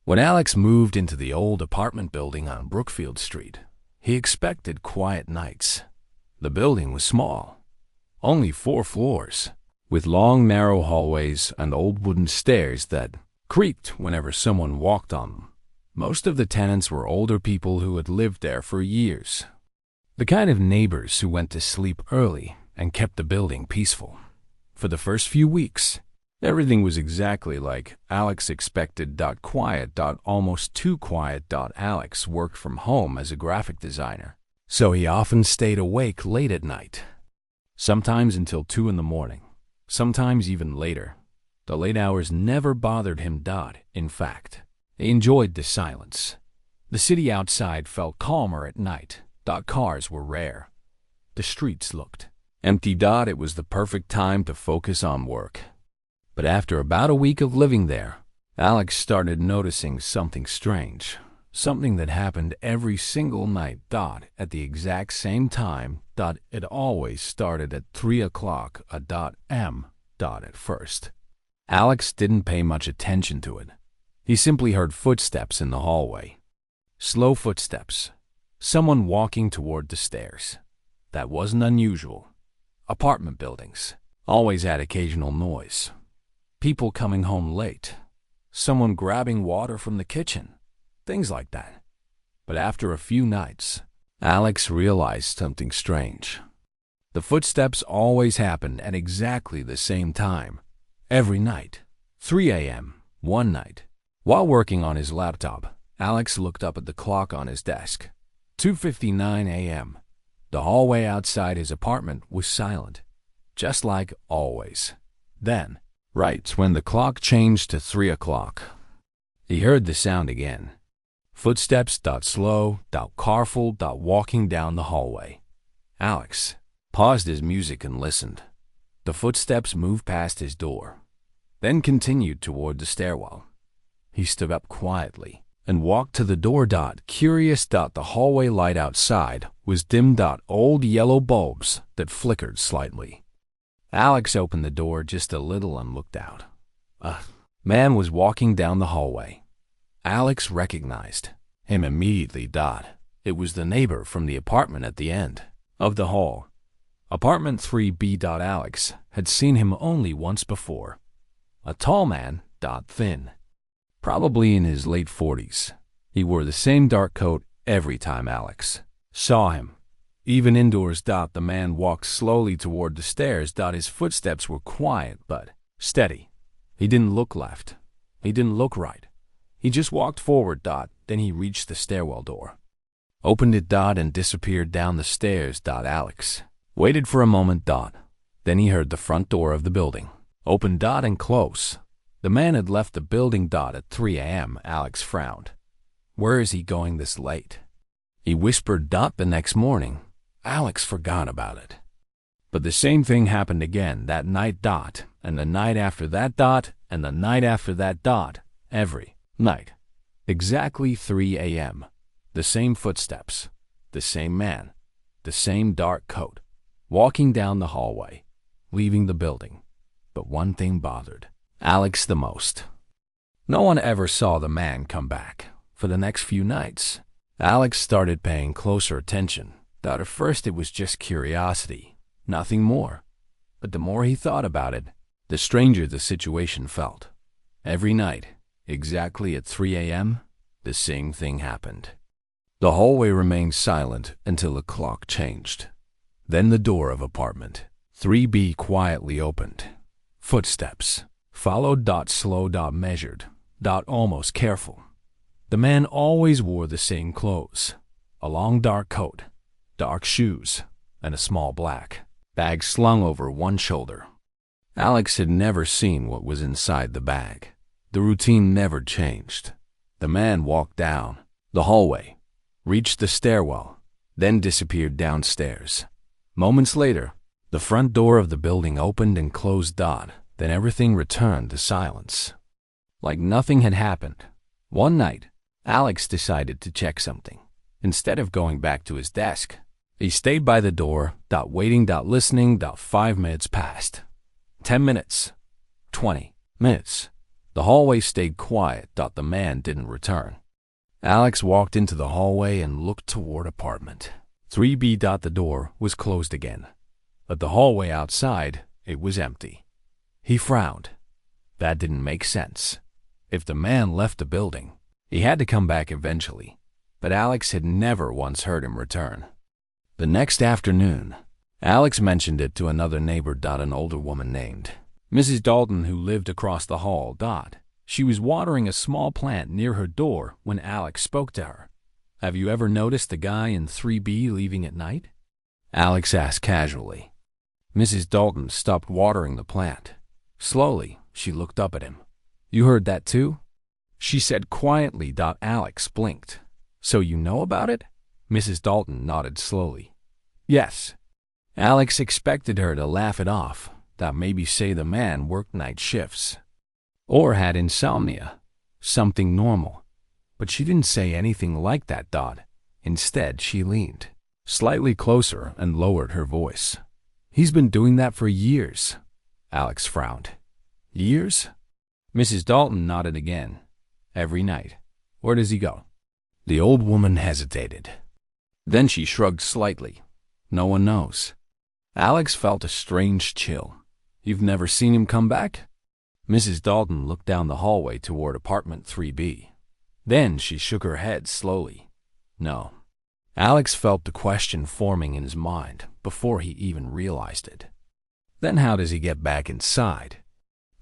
When Alex moved into the old apartment building on Brookfield Street, he expected quiet nights. The building was small, only 4 floors, with long narrow hallways and old wooden stairs that creaked whenever someone walked on them. Most of the tenants were older people who had lived there for years, the kind of neighbors who went to sleep early and kept the building peaceful. For the first few weeks, everything was exactly like Alex expected. Quiet. Almost too quiet. Alex worked from home as a graphic designer, so he often stayed awake late at night, sometimes until 2 in the morning, sometimes even later. The late hours never bothered him. In fact, he enjoyed the silence. The city outside felt calmer at night. Cars were rare. The streets looked empty. It was the perfect time to focus on work. But after about a week of living there, Alex started noticing something strange, something that happened every single night. At the exact same time. It always started at 3 o'clock a.m. At first, Alex didn't pay much attention to it. He simply heard footsteps in the hallway. Slow footsteps. Someone walking toward the stairs. That wasn't unusual. Apartment buildings always had occasional noise. People coming home late. Someone grabbing water from the kitchen. Things like that. But after a few nights, Alex realized something strange. The footsteps always happened at exactly the same time. Every night. 3 a.m. one night. While working on his laptop, Alex looked up at the clock on his desk. 2:59 a.m. The hallway outside his apartment was silent, just like always. Then, right when the clock changed to 3 o'clock, he heard the sound again. Footsteps. Slow. Careful. Walking down the hallway. Alex paused his music and listened. The footsteps moved past his door, then continued toward the stairwell. He stood up quietly and walked to the door. Curious. The hallway light outside was dim. Old yellow bulbs that flickered slightly. Alex opened the door just a little and looked out. A man was walking down the hallway. Alex recognized him immediately. It was the neighbor from the apartment at the end of the hall. Apartment 3B. Alex had seen him only once before. A tall man. Thin. Probably in his late 40s. He wore the same dark coat every time Alex saw him. Even indoors. The man walked slowly toward the stairs. His footsteps were quiet but steady. He didn't look left. He didn't look right. He just walked forward. Then he reached the stairwell door, opened it. And disappeared down the stairs. Alex waited for a moment. Then he heard the front door of the building open. And close. The man had left the building. At 3 a.m. Alex frowned. Where is he going this late? He whispered. The next morning, Alex forgot about it. But the same thing happened again that night. And the night after that. And the night after that. Every night. Exactly 3 a.m. The same footsteps. The same man. The same dark coat. Walking down the hallway. Leaving the building. But one thing bothered Alex the most. No one ever saw the man come back. For the next few nights, Alex started paying closer attention. At first it was just curiosity, nothing more. But the more he thought about it, the stranger the situation felt. Every night, exactly at 3 a.m., the same thing happened. The hallway remained silent until the clock changed. Then the door of apartment 3B quietly opened. Footsteps followed. Slow. Measured. Almost careful. The man always wore the same clothes, a long dark coat, dark shoes, and a small black bag slung over one shoulder. Alex had never seen what was inside the bag. The routine never changed. The man walked down the hallway, reached the stairwell, then disappeared downstairs. Moments later, the front door of the building opened and closed. Then everything returned to silence, like nothing had happened. One night, Alex decided to check something. Instead of going back to his desk, he stayed by the door. Waiting. Listening. 5 minutes passed. 10 minutes. 20 minutes. The hallway stayed quiet. The man didn't return. Alex walked into the hallway and looked toward apartment 3B. The door was closed again, but the hallway outside, it was empty. He frowned. That didn't make sense. If the man left the building, he had to come back eventually, but Alex had never once heard him return. The next afternoon, Alex mentioned it to another neighbor. An older woman named Mrs. Dalton who lived across the hall. She was watering a small plant near her door when Alex spoke to her. "Have you ever noticed the guy in 3B leaving at night?" Alex asked casually. Mrs. Dalton stopped watering the plant. Slowly, she looked up at him. "You heard that too?" she said quietly. Alex blinked. "So you know about it?" Mrs. Dalton nodded slowly. "Yes." Alex expected her to laugh it off, maybe say the man worked night shifts or had insomnia, something normal. But she didn't say anything like that. Instead, she leaned slightly closer and lowered her voice. "He's been doing that for years." Alex frowned. "Years?" Mrs. Dalton nodded again. "Every night." "Where does he go?" The old woman hesitated. Then she shrugged slightly. "No one knows." Alex felt a strange chill. "You've never seen him come back?" Mrs. Dalton looked down the hallway toward apartment 3B. Then she shook her head slowly. "No." Alex felt the question forming in his mind before he even realized it. "Then how does he get back inside?"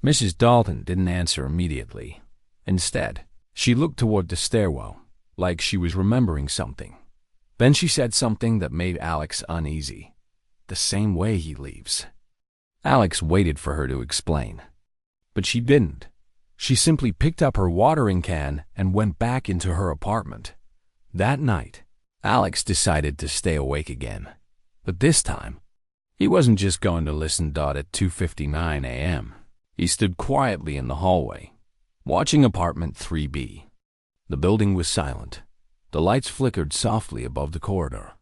Mrs. Dalton didn't answer immediately. Instead, she looked toward the stairwell, like she was remembering something. Then she said something that made Alex uneasy. "The same way he leaves." Alex waited for her to explain, but she didn't. She simply picked up her watering can and went back into her apartment. That night, Alex decided to stay awake again. But this time, he wasn't just going to listen. At 2:59 a.m., he stood quietly in the hallway, watching apartment 3B. The building was silent. The lights flickered softly above the corridor.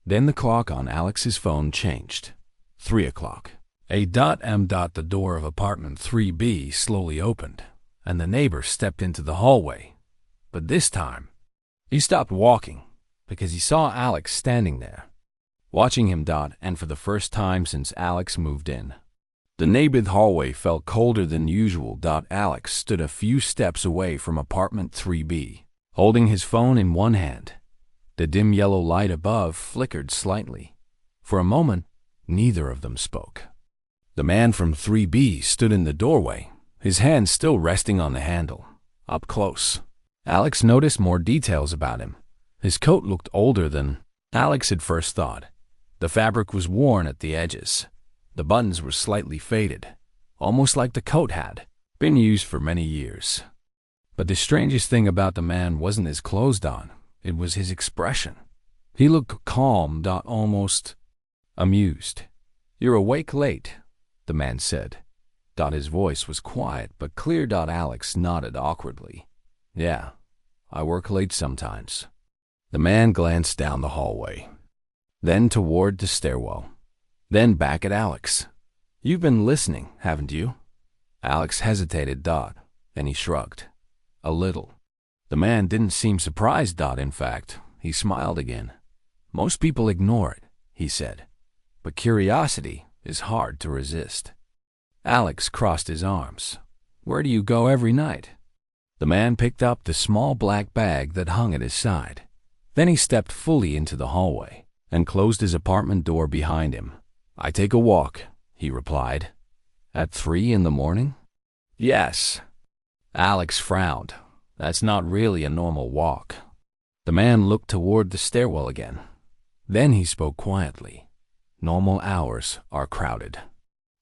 Then the clock on Alex's phone changed. 3 o'clock. The door of apartment 3B slowly opened, and the neighbor stepped into the hallway. But this time, he stopped walking because he saw Alex standing there, watching him. And for the first time since Alex moved in, the neighbored hallway felt colder than usual. Alex stood a few steps away from apartment 3B, holding his phone in one hand. The dim yellow light above flickered slightly. For a moment, neither of them spoke. The man from 3B stood in the doorway, his hand still resting on the handle. Up close, Alex noticed more details about him. His coat looked older than Alex had first thought. The fabric was worn at the edges. The buttons were slightly faded, almost like the coat had been used for many years. But the strangest thing about the man wasn't his clothes. It was his expression. He looked calm, almost amused. "You're awake late," the man said. His voice was quiet but clear. Alex nodded awkwardly. "Yeah, I work late sometimes." The man glanced down the hallway, then toward the stairwell, then back at Alex. "You've been listening, haven't you?" Alex hesitated. Then he shrugged. "A little." The man didn't seem surprised. In fact, he smiled again. "Most people ignore it," he said, "but curiosity is hard to resist." Alex crossed his arms. "Where do you go every night?" The man picked up the small black bag that hung at his side. Then he stepped fully into the hallway and closed his apartment door behind him. "I take a walk," he replied. "At 3 in the morning?" "Yes." Alex frowned. "That's not really a normal walk." The man looked toward the stairwell again. Then he spoke quietly. "Normal hours are crowded."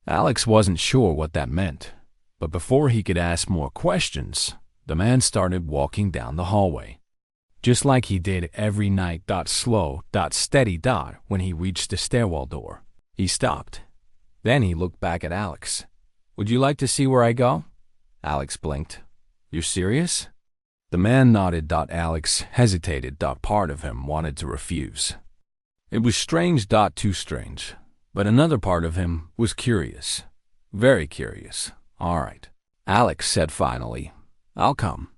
Alex wasn't sure what that meant, but before he could ask more questions, the man started walking down the hallway, just like he did every night. Slow, steady. When he reached the stairwell door, he stopped. Then he looked back at Alex. "Would you like to see where I go?" Alex blinked. "You're serious?" The man nodded. Alex hesitated. Part of him wanted to refuse. It was strange. Too strange. But another part of him was curious. Very curious. "All right. Alex said finally. "I'll come."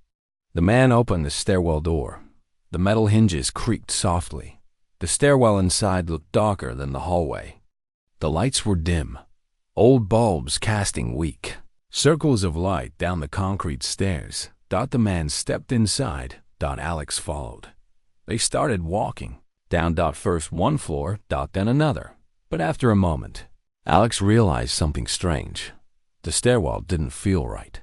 The man opened the stairwell door. The metal hinges creaked softly. The stairwell inside looked darker than the hallway. The lights were dim, old bulbs casting weak circles of light down the concrete stairs. The man stepped inside. Alex followed. They started walking down. First one floor, then another. But after a moment, Alex realized something strange. The stairwell didn't feel right.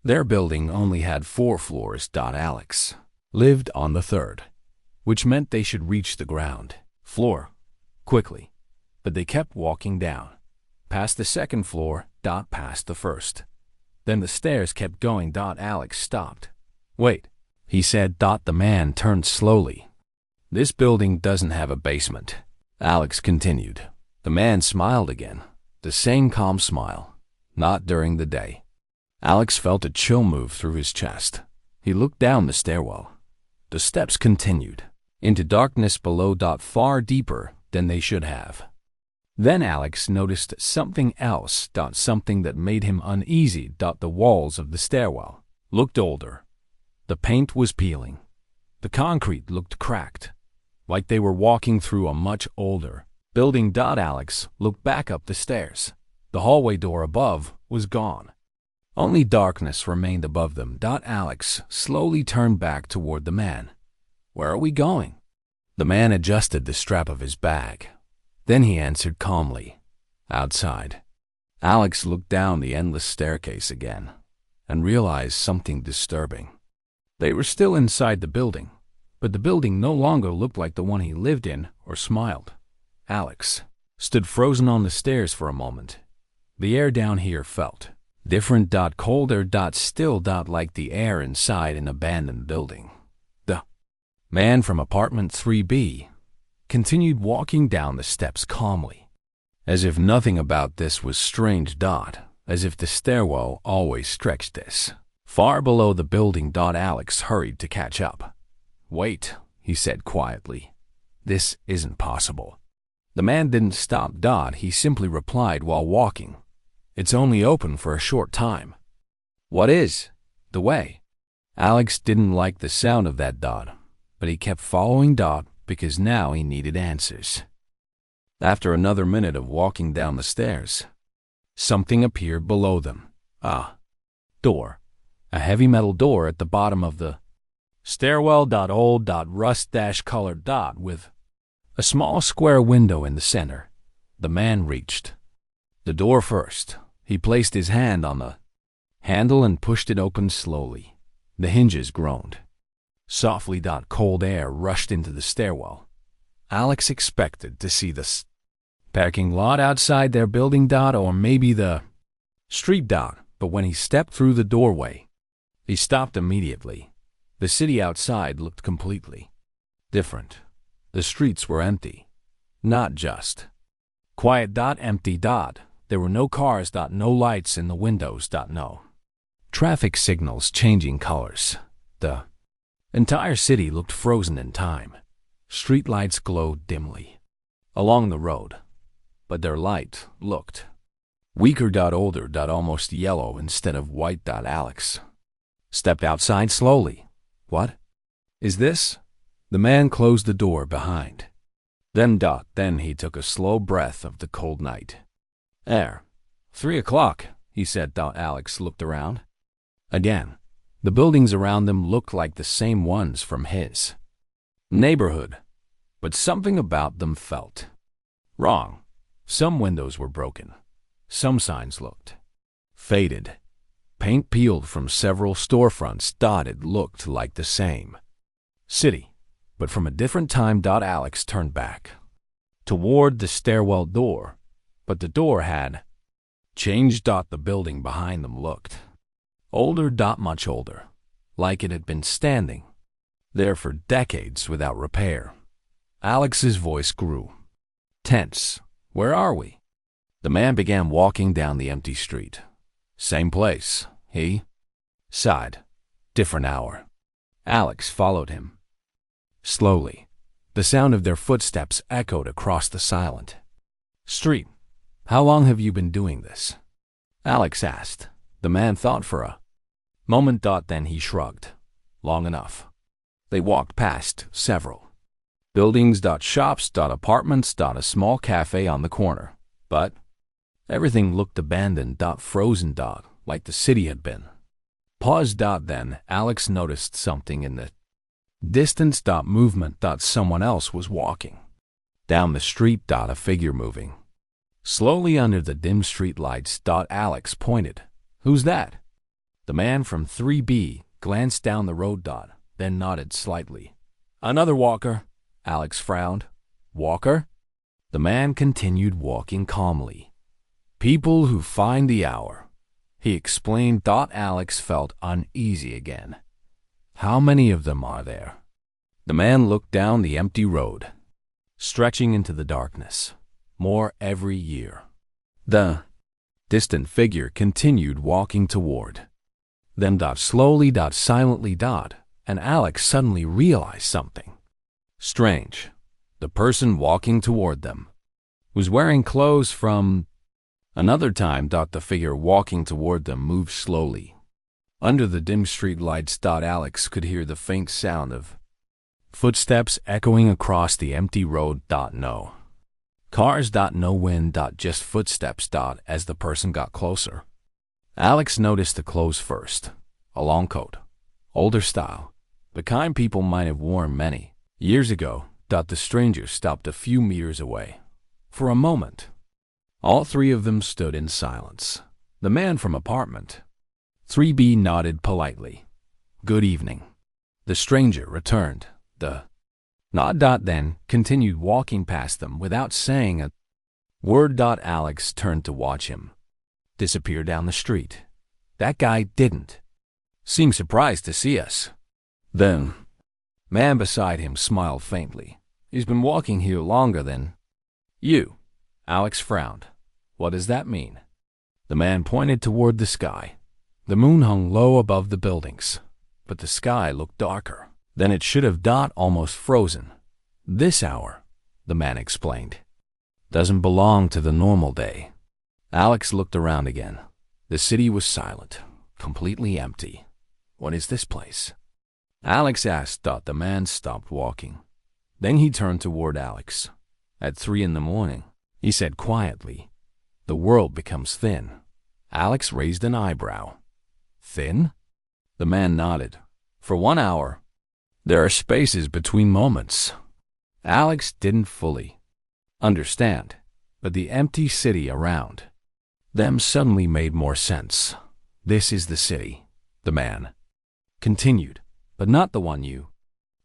Their building only had 4 floors. Alex lived on the 3rd, which meant they should reach the ground floor quickly. But they kept walking down, past the 2nd floor, past the 1st. Then the stairs kept going. Alex stopped. "Wait," he said. The man turned slowly. "This building doesn't have a basement," Alex continued. The man smiled again, the same calm smile. "Not during the day." Alex felt a chill move through his chest. He looked down the stairwell. The steps continued into darkness below. Far deeper than they should have. Then Alex noticed something else. Something that made him uneasy. The walls of the stairwell looked older. The paint was peeling. The concrete looked cracked, like they were walking through a much older building. Alex looked back up the stairs. The hallway door above was gone. Only darkness remained above them. Alex slowly turned back toward the man. "Where are we going?" The man adjusted the strap of his bag. Then he answered calmly, "Outside." Alex looked down the endless staircase again and realized something disturbing. They were still inside the building, but the building no longer looked like the one he lived in or smiled. Alex stood frozen on the stairs for a moment. The air down here felt different. Colder. Still. Like the air inside an abandoned building. The man from apartment 3B continued walking down the steps calmly, as if nothing about this was strange. As if the stairwell always stretched this far below the building. Alex hurried to catch up. "Wait," he said quietly. "This isn't possible." The man didn't stop. He simply replied while walking, "It's only open for a short time." "What is the way?" Alex didn't like the sound of that. But he kept following. Because now he needed answers. After another minute of walking down the stairs, something appeared below them. A door. A heavy metal door at the bottom of the stairwell. Old. Rust-colored. With a small square window in the center. The man reached the door first. He placed his hand on the handle and pushed it open slowly. The hinges groaned softly. Cold air rushed into the stairwell. Alex expected to see the parking lot outside their building. Or maybe the street. But when he stepped through the doorway, he stopped immediately. The city outside looked completely different. The streets were empty. Not just quiet. Empty. There were no cars. No lights in the windows. No traffic signals changing colors. The entire city looked frozen in time. Streetlights glowed dimly along the road, but their light looked weaker. Older. Almost yellow instead of white. Alex stepped outside slowly. "What is this?" The man closed the door behind. Then he took a slow breath of the cold night air. 3 o'clock, he said. Alex looked around. Again, the buildings around them looked like the same ones from his neighborhood, but something about them felt wrong. Some windows were broken. Some signs looked faded. Paint peeled from several storefronts. It looked like the same city, but from a different time. Alex turned back toward the stairwell door, but the door had changed. The building behind them looked older. Much older, like it had been standing there for decades without repair. Alex's voice grew tense. "Where are we?" The man began walking down the empty street. "Same place," he sighed. "Different hour." Alex followed him. Slowly, the sound of their footsteps echoed across the silent street. "How long have you been doing this?" Alex asked. The man thought for a moment. Then he shrugged. Long enough. They walked past several buildings. Shops. Apartments. A small cafe on the corner. But everything looked abandoned. Frozen. Like the city had been. Pause. Then Alex noticed something in the distance. Movement. Someone else was walking down the street. A figure moving slowly under the dim street lights. Alex pointed. Who's that? The man from 3B glanced down the road. Then nodded slightly. Another walker. Alex frowned. Walker? The man continued walking calmly. People who find the hour, he explained. Alex felt uneasy again. How many of them are there? The man looked down the empty road, stretching into the darkness. More every year. The distant figure continued walking toward them. Slowly. Silently. And Alex suddenly realized something strange. The person walking toward them was wearing clothes from another time. The figure walking toward them moved slowly. Under the dim street lights. Alex could hear the faint sound of footsteps echoing across the empty road. No cars. No wind. Just footsteps. As the person got closer, Alex noticed the clothes first. A long coat, older style, the kind people might have worn many years ago. The stranger stopped a few meters away. For a moment, all three of them stood in silence. The man from apartment 3B nodded politely. Good evening. The stranger returned the nod. Then continued walking past them without saying a word. Alex turned to watch him disappear down the street. That guy didn't seem surprised to see us. The man beside him smiled faintly. He's been walking here longer than you. Alex frowned. What does that mean? The man pointed toward the sky. The moon hung low above the buildings, but the sky looked darker than it should have. Almost frozen. This hour, the man explained, doesn't belong to the normal day. Alex looked around again. The city was silent, completely empty. What is this place? Alex asked. The man stopped walking. Then he turned toward Alex. At 3 a.m, he said quietly, the world becomes thin. Alex raised an eyebrow. Thin? The man nodded. For 1 hour, there are spaces between moments. Alex didn't fully understand, but the empty city around them suddenly made more sense. This is the city, the man continued, but not the one you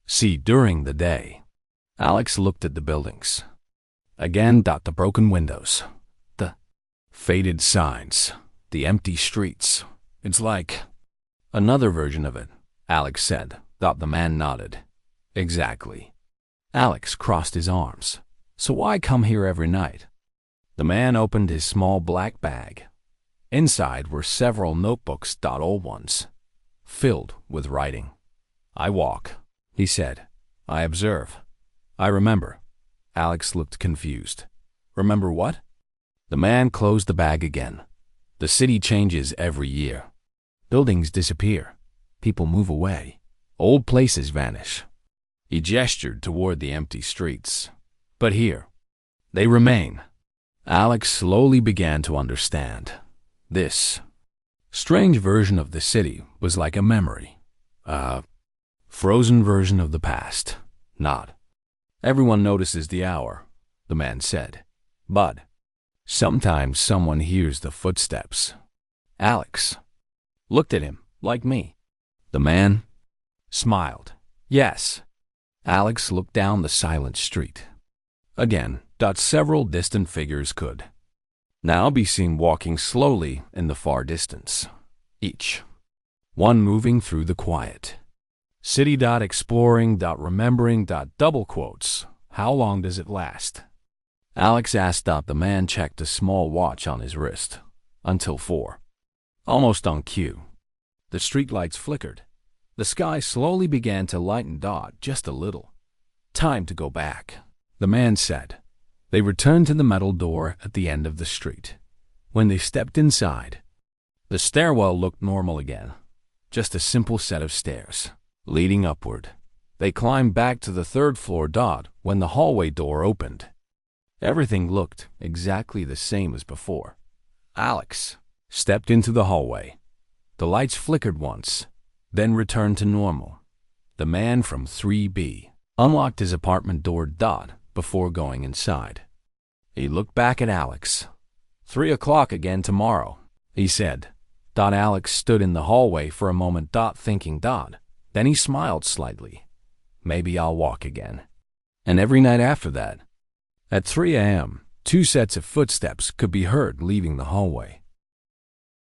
see during the day. Alex looked at the buildings. Again. The broken windows, the faded signs, the empty streets. It's like another version of it, Alex said. The man nodded. Exactly. Alex crossed his arms. So why come here every night? The man opened his small black bag. Inside were several notebooks. Old ones, filled with writing. I walk, he said. I observe. I remember. Alex looked confused. Remember what? The man closed the bag again. The city changes every year. Buildings disappear. People move away. Old places vanish. He gestured toward the empty streets. But here, they remain. Alex slowly began to understand. This strange version of the city was like a memory. A frozen version of the past. Not everyone notices the hour, the man said. But sometimes someone hears the footsteps. Alex looked at him, like me. The man smiled. Yes. Alex looked down the silent street. Again. Several distant figures could now be seen walking slowly in the far distance, each one moving through the quiet city. Exploring. Remembering. Double quotes. How long does it last? Alex asked. The man checked a small watch on his wrist. Until 4. Almost on cue. The streetlights flickered. The sky slowly began to lighten. Just a little. Time to go back, the man said. They returned to the metal door at the end of the street. When they stepped inside, The stairwell looked normal again. Just a simple set of stairs, leading upward. They climbed back to the 3rd floor when the hallway door opened. Everything looked exactly the same as before. Alex stepped into the hallway. The lights flickered once, then returned to normal. The man from 3B unlocked his apartment door before going inside. He looked back at Alex. 3 o'clock again tomorrow, he said. Alex stood in the hallway for a moment thinking. Then he smiled slightly. Maybe I'll walk again. And every night after that, at 3 a.m., 2 sets of footsteps could be heard leaving the hallway.